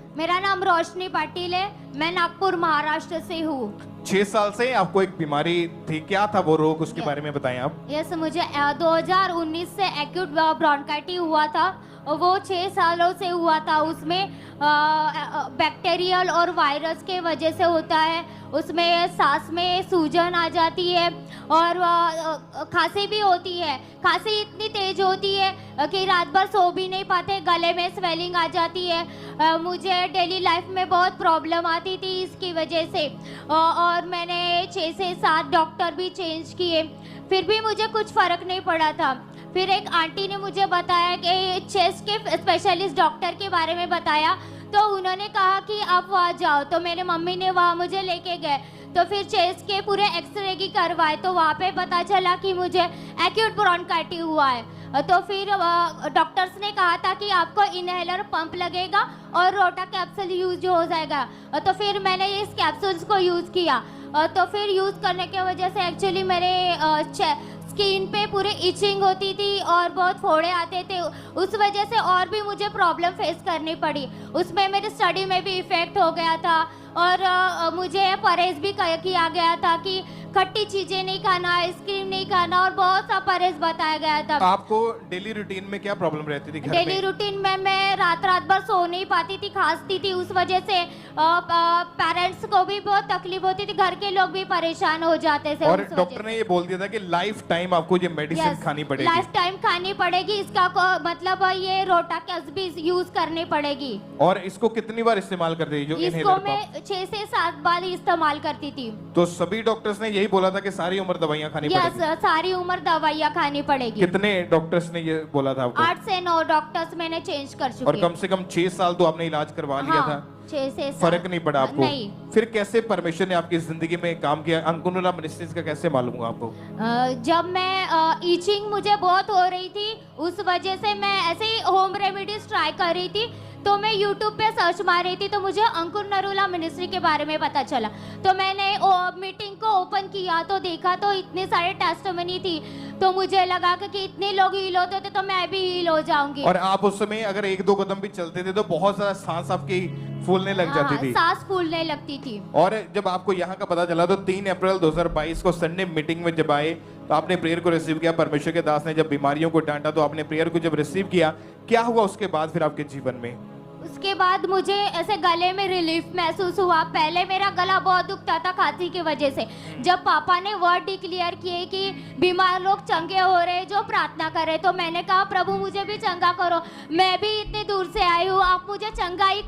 मेरा नाम रोशनी पाटिल है, मैं नागपुर महाराष्ट्र से हूँ। 6 साल से आपको एक बीमारी थी, क्या था वो रोग, उसके बारे में बताएं आप। यस, मुझे 2019 से एक्यूट ब्रोंकाइटिस हुआ था और वो 6 सालों से हुआ था। उसमें बैक्टीरियल और वायरस के वजह से होता है। उसमें सांस में सूजन आ जाती है और खांसी भी होती है। खांसी इतनी तेज होती है कि रात भर सो भी नहीं पाते, गले में स्वेलिंग आ जाती है। मुझे डेली लाइफ में बहुत प्रॉब्लम आती थी इसकी वजह से और मैंने 6 से 7 डॉक्टर भी चेंज किए, फिर भी मुझे कुछ फ़र्क नहीं पड़ा था। फिर एक आंटी ने मुझे बताया कि चेस्ट के स्पेशलिस्ट डॉक्टर के बारे में बताया, तो उन्होंने कहा कि आप वहाँ जाओ। तो मेरे मम्मी ने वहाँ मुझे लेके गए, तो फिर चेस्ट के पूरे एक्सरे की करवाए, तो वहाँ पे पता चला कि मुझे एक्यूट ब्रोंकाइटिस हुआ है। तो फिर डॉक्टर्स ने कहा था कि आपको इनहेलर पंप लगेगा और रोटा कैप्सूल यूज हो जाएगा। तो फिर मैंने इस कैप्सूल्स को यूज़ किया। तो फिर यूज़ करने की वजह से एक्चुअली मेरे स्किन पे पूरी इचिंग होती थी और बहुत फोड़े आते थे। उस वजह से और भी मुझे प्रॉब्लम फेस करनी पड़ी। उसमें मेरी स्टडी में भी इफ़ेक्ट हो गया था और मुझे परहेज भी किया गया था कि खट्टी चीज़ें नहीं खाना, आइसक्रीम नहीं खाना और बहुत सा परहेज बताया गया था। आपको डेली रूटीन में क्या प्रॉब्लम रहती थी घर डेली में? रूटीन में मैं रात भर सो नहीं पाती थी, खांसती थी। उस वजह से पेरेंट्स को भी बहुत तकलीफ होती थी, घर के लोग भी परेशान हो जाते थे। और डॉक्टर ने ये बोल दिया था कि लाइफ टाइम आपको ये मेडिसिन खानी पड़ेगी। लाइफ टाइम खानी पड़ेगी। इसका मतलब ये रोटा भी यूज करनी पड़ेगी। और इसको कितनी बार इस्तेमाल करते थे जो इसको इनहेलर मैं पंप? 6 से 7 बार इस्तेमाल करती थी। तो सभी डॉक्टर्स ने यही बोला था कि सारी उम्र दवाइयाँ खानी पड़ेगी? यस, सारी उम्र दवाइयाँ खानी पड़ेगी। कितने डॉक्टर्स ने ये बोला था आपको? 8 से 9 डॉक्टर्स मैंने चेंज कर चुकी। और कम से कम 6 साल तो आपने इलाज करवा लिया था। 6 से 7। फर्क नहीं पड़ा आपको? नहीं। फिर कैसे परमेश्वर ने आपकी जिंदगी में काम किया? अंकुनुला मिनिस्ट्रीज का कैसे मालूम हुआ आपको? जब मैं ईचिंग मुझे बहुत हो रही थी, उस वजह से मैं ऐसे ही होम रेमेडीज ट्राई कर रही थी। तो मैं यूट्यूब पे सर्च मार रही थी, तो मुझे अंकुर नरूला मिनिस्ट्री के बारे में पता चला। तो मैंने मीटिंग को ओपन किया तो देखा तो इतने सारे टेस्टिमनी थी, तो मुझे लगा कि इतने लोग हील होते थे तो मैं भी हील हो जाऊंगी। और आप उस समय अगर 1-2 कदम भी चलते थे तो बहुत सारा सांस आपकी फूलने लग जाती थी। सांस फूलने लगती थी। और जब आपको यहाँ का पता चला तो 3 अप्रैल 2022 को संडे मीटिंग में जब आए तो आपने प्रेयर को रिसीव किया। परमेश्वर के दास ने जब बीमारियों को डांटा तो आपने प्रेयर को जब रिसीव किया, क्या हुआ उसके बाद फिर आपके जीवन में? उसके बाद मुझे ऐसे गले में रिलीफ महसूस हुआ। पहले मेरा गला बहुत दुखता था खांसी की वजह से। जब पापा ने वर्ड डिक्लेयर किए कि बीमार लोग चंगे हो रहे जो प्रार्थना करे, तो मैंने कहा प्रभु मुझे भी चंगा करो, मैं भी इतने दूर से आई हूँ, आप मुझे चंगा ही